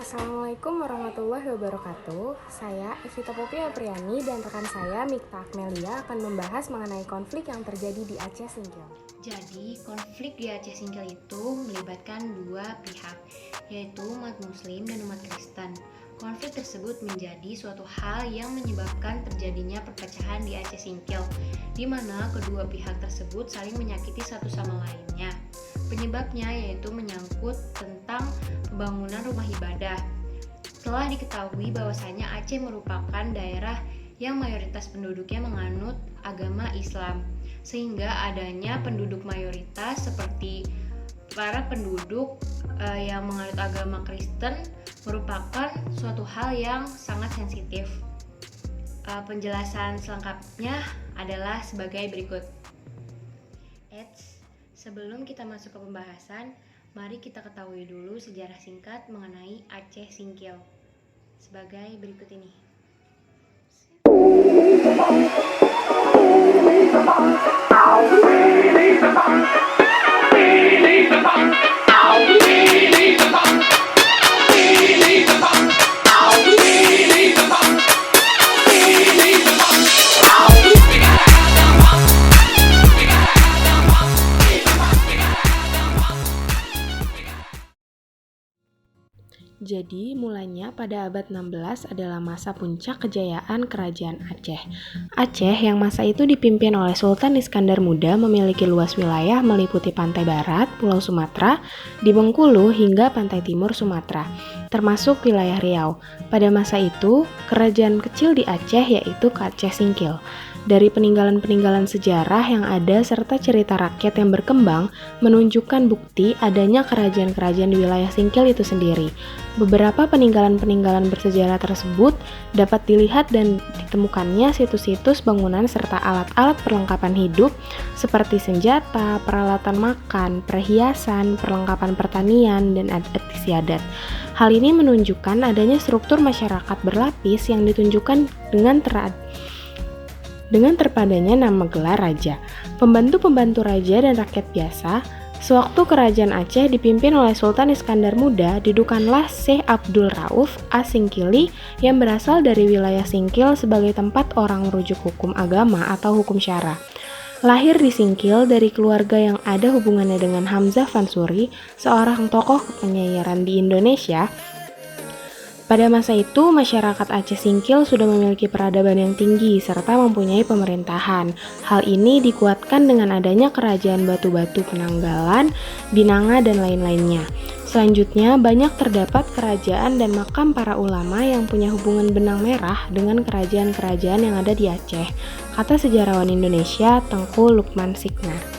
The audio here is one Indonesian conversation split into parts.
Assalamualaikum warahmatullahi wabarakatuh. Saya Evita Popi Apriani dan rekan saya Mikta Akmelia akan membahas mengenai konflik yang terjadi di Aceh Singkil. Jadi, konflik di Aceh Singkil itu melibatkan dua pihak, yaitu umat Muslim dan umat Kristen. Konflik tersebut menjadi suatu hal yang menyebabkan terjadinya perpecahan di Aceh Singkil, di mana kedua pihak tersebut saling menyakiti satu sama lainnya. Penyebabnya yaitu menyangkut tentang pembangunan rumah ibadah. Telah diketahui bahwasanya Aceh merupakan daerah yang mayoritas penduduknya menganut agama Islam, sehingga adanya penduduk mayoritas seperti para penduduk yang menganut agama Kristen merupakan suatu hal yang sangat sensitif. Penjelasan selengkapnya adalah sebagai berikut. Sebelum kita masuk ke pembahasan, mari kita ketahui dulu sejarah singkat mengenai Aceh Singkil. Sebagai berikut ini. Jadi, mulanya pada abad 16 adalah masa puncak kejayaan Kerajaan Aceh. Aceh yang masa itu dipimpin oleh Sultan Iskandar Muda memiliki luas wilayah meliputi pantai barat, Pulau Sumatera, di Bengkulu hingga pantai timur Sumatera, termasuk wilayah Riau. Pada masa itu, kerajaan kecil di Aceh yaitu Aceh Singkil. Dari peninggalan-peninggalan sejarah yang ada serta cerita rakyat yang berkembang menunjukkan bukti adanya kerajaan-kerajaan di wilayah Singkil itu sendiri. Beberapa peninggalan-peninggalan bersejarah tersebut dapat dilihat dan ditemukannya situs-situs bangunan serta alat-alat perlengkapan hidup seperti senjata, peralatan makan, perhiasan, perlengkapan pertanian, dan adat istiadat. Hal ini menunjukkan adanya struktur masyarakat berlapis yang ditunjukkan dengan terpadanya nama gelar raja, pembantu-pembantu raja dan rakyat biasa. Sewaktu kerajaan Aceh dipimpin oleh Sultan Iskandar Muda, didukanlah Syekh Abdul Rauf As-Singkili yang berasal dari wilayah Singkil sebagai tempat orang merujuk hukum agama atau hukum syara. Lahir di Singkil dari keluarga yang ada hubungannya dengan Hamzah Fansuri, seorang tokoh penyairan di Indonesia. Pada masa itu, masyarakat Aceh Singkil sudah memiliki peradaban yang tinggi serta mempunyai pemerintahan. Hal ini dikuatkan dengan adanya kerajaan batu-batu Penanggalan, Binanga, dan lain-lainnya. Selanjutnya, banyak terdapat kerajaan dan makam para ulama yang punya hubungan benang merah dengan kerajaan-kerajaan yang ada di Aceh, kata sejarawan Indonesia Tengku Lukman Signar.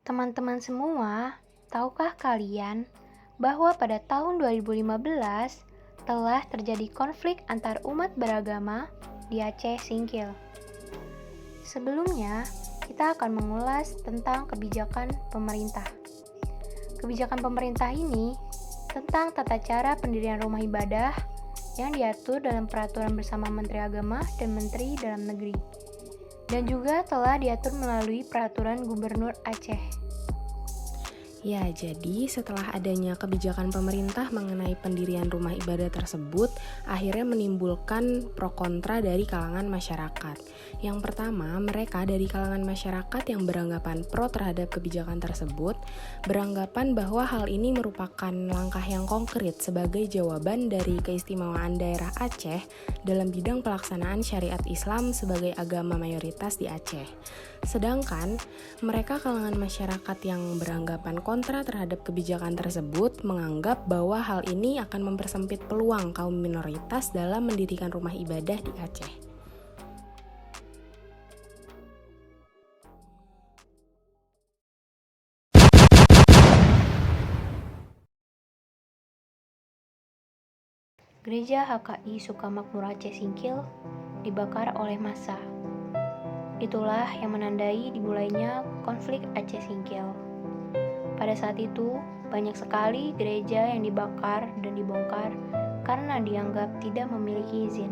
Teman-teman semua, tahukah kalian bahwa pada tahun 2015 telah terjadi konflik antar umat beragama di Aceh Singkil? Sebelumnya, kita akan mengulas tentang kebijakan pemerintah. Kebijakan pemerintah ini tentang tata cara pendirian rumah ibadah yang diatur dalam peraturan bersama Menteri Agama dan Menteri Dalam Negeri, dan juga telah diatur melalui peraturan Gubernur Aceh. Ya, jadi setelah adanya kebijakan pemerintah mengenai pendirian rumah ibadah tersebut, akhirnya menimbulkan pro kontra dari kalangan masyarakat. Yang pertama, mereka dari kalangan masyarakat yang beranggapan pro terhadap kebijakan tersebut, beranggapan bahwa hal ini merupakan langkah yang konkret sebagai jawaban dari keistimewaan daerah Aceh dalam bidang pelaksanaan syariat Islam sebagai agama mayoritas di Aceh. Sedangkan mereka kalangan masyarakat yang beranggapan kontra terhadap kebijakan tersebut menganggap bahwa hal ini akan mempersempit peluang kaum minoritas dalam mendirikan rumah ibadah di Aceh. Gereja HKI Sukamakmur Aceh Singkil dibakar oleh massa. Itulah yang menandai dimulainya konflik Aceh Singkil. Pada saat itu, banyak sekali gereja yang dibakar dan dibongkar karena dianggap tidak memiliki izin.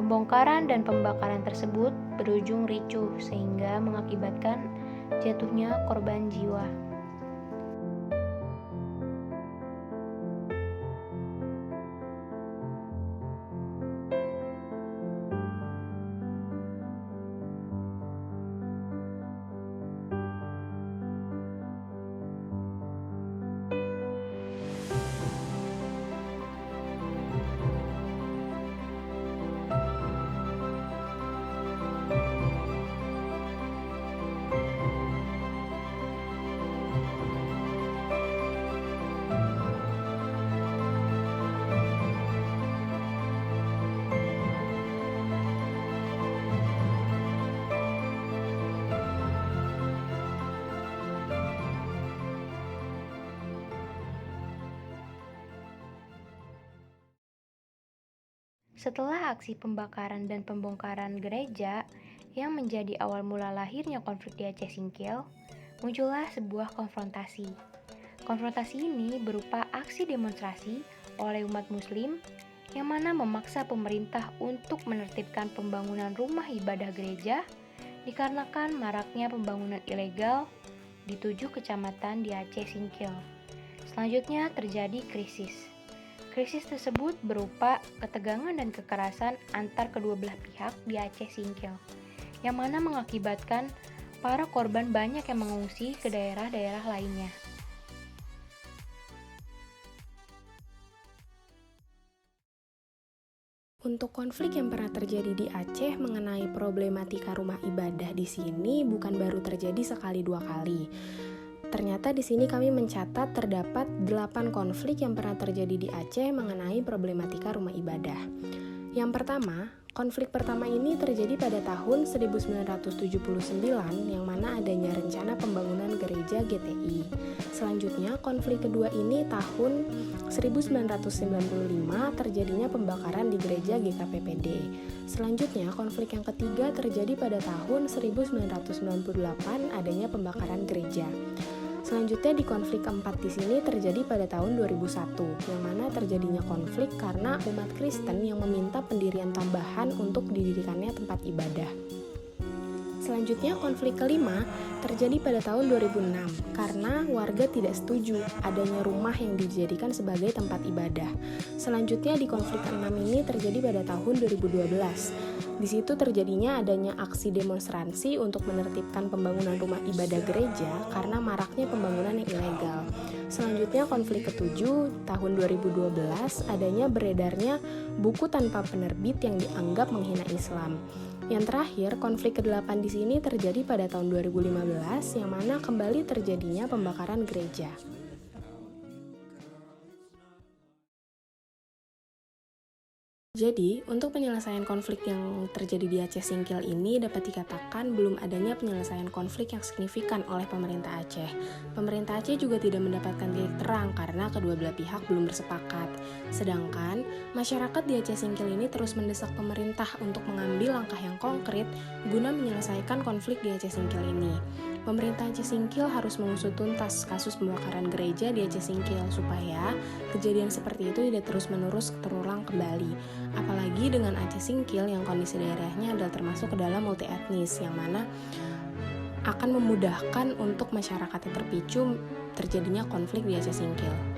Pembongkaran dan pembakaran tersebut berujung ricuh sehingga mengakibatkan jatuhnya korban jiwa. Setelah aksi pembakaran dan pembongkaran gereja yang menjadi awal mula lahirnya konflik di Aceh Singkil, muncullah sebuah konfrontasi. Konfrontasi ini berupa aksi demonstrasi oleh umat muslim yang mana memaksa pemerintah untuk menertibkan pembangunan rumah ibadah gereja dikarenakan maraknya pembangunan ilegal di 7 kecamatan di Aceh Singkil. Selanjutnya terjadi krisis. Krisis tersebut berupa ketegangan dan kekerasan antar kedua belah pihak di Aceh Singkil, yang mana mengakibatkan para korban banyak yang mengungsi ke daerah-daerah lainnya. Untuk konflik yang pernah terjadi di Aceh mengenai problematika rumah ibadah di sini bukan baru terjadi sekali dua kali. Ternyata di sini kami mencatat terdapat 8 konflik yang pernah terjadi di Aceh mengenai problematika rumah ibadah. Yang pertama, konflik pertama ini terjadi pada tahun 1979 yang mana adanya rencana pembangunan gereja GTI. Selanjutnya, konflik kedua ini tahun 1995 terjadinya pembakaran di gereja GKPPD. Selanjutnya, konflik yang ketiga terjadi pada tahun 1998 adanya pembakaran gereja. Selanjutnya di konflik keempat di sini terjadi pada tahun 2001, yang mana terjadinya konflik karena umat Kristen yang meminta pendirian tambahan untuk didirikannya tempat ibadah. Selanjutnya konflik kelima terjadi pada tahun 2006 karena warga tidak setuju adanya rumah yang dijadikan sebagai tempat ibadah. Selanjutnya di konflik keenam ini terjadi pada tahun 2012. Di situ terjadinya adanya aksi demonstrasi untuk menertibkan pembangunan rumah ibadah gereja karena maraknya pembangunan yang ilegal. Selanjutnya konflik ketujuh tahun 2012 adanya beredarnya buku tanpa penerbit yang dianggap menghina Islam. Yang terakhir, konflik ke-8 di sini terjadi pada tahun 2015 yang mana kembali terjadinya pembakaran gereja. Jadi, untuk penyelesaian konflik yang terjadi di Aceh Singkil ini dapat dikatakan belum adanya penyelesaian konflik yang signifikan oleh pemerintah Aceh. Pemerintah Aceh juga tidak mendapatkan titik terang karena kedua belah pihak belum bersepakat. Sedangkan, masyarakat di Aceh Singkil ini terus mendesak pemerintah untuk mengambil langkah yang konkret guna menyelesaikan konflik di Aceh Singkil ini. Pemerintah Aceh Singkil harus mengusut tuntas kasus pembakaran gereja di Aceh Singkil supaya kejadian seperti itu tidak terus-menerus terulang kembali. Apalagi dengan Aceh Singkil yang kondisi daerahnya adalah termasuk ke dalam multi etnis yang mana akan memudahkan untuk masyarakat yang terpicu terjadinya konflik di Aceh Singkil.